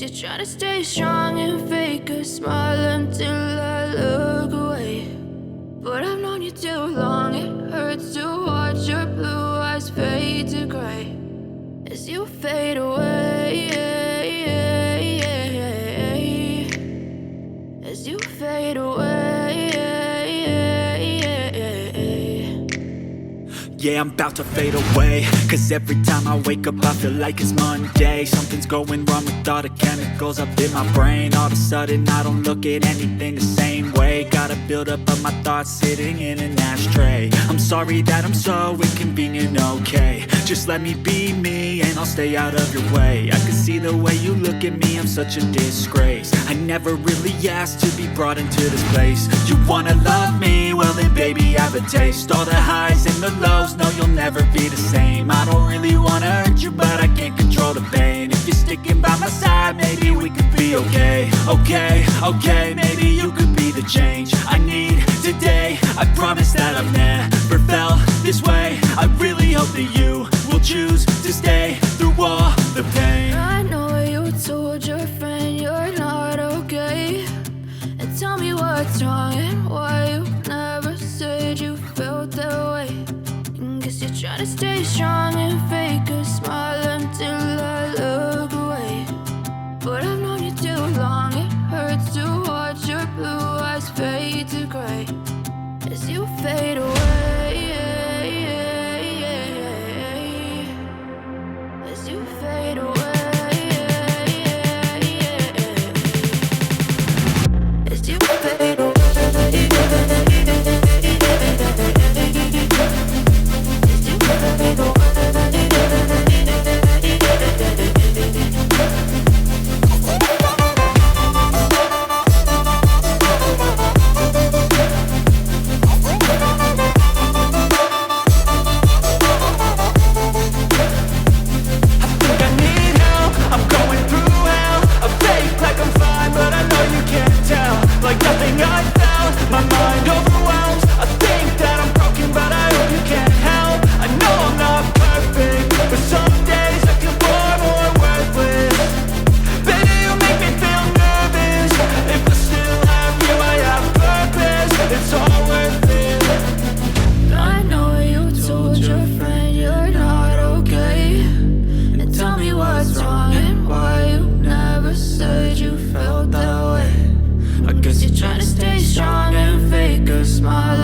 you're trying to stay strong and fake a smile until I look away. But I've known you too long, it hurts to watch your blue eyes fade to gray as you fade away, as you fade away. Yeah, I'm about to fade away, cause every time I wake up I feel like it's Monday. Something's going wrong with all the chemicals up in my brain. All of a sudden I don't look at anything the same way. Got a buildup of my thoughts sitting in an ashtray. I'm sorry that I'm so inconvenient, okay. Just let me be me and I'll stay out of your way. I can see the way you look at me, I'm such a disgrace. I never really asked to be brought into this place. You wanna love me? Well then baby I have a taste. All the highs and the lows, no you'll never be the same. I don't really wanna hurt you but I can't control the pain. If you're sticking by my side maybe we could be okay. Okay, maybe you could be the change I need today. I promise that I've never felt this way. I really hope that you will choose to stay through all the pain. I know you told your friend you're not okay, and tell me what's wrong and why you never said you felt that way. Guess you're trying to stay strong and fake a smile until I look away. But I've known you too long, it hurts to watch your blue eyes fade to gray as you fade away, as you fade away, as you fade away. You're trying to stay strong and fake a smile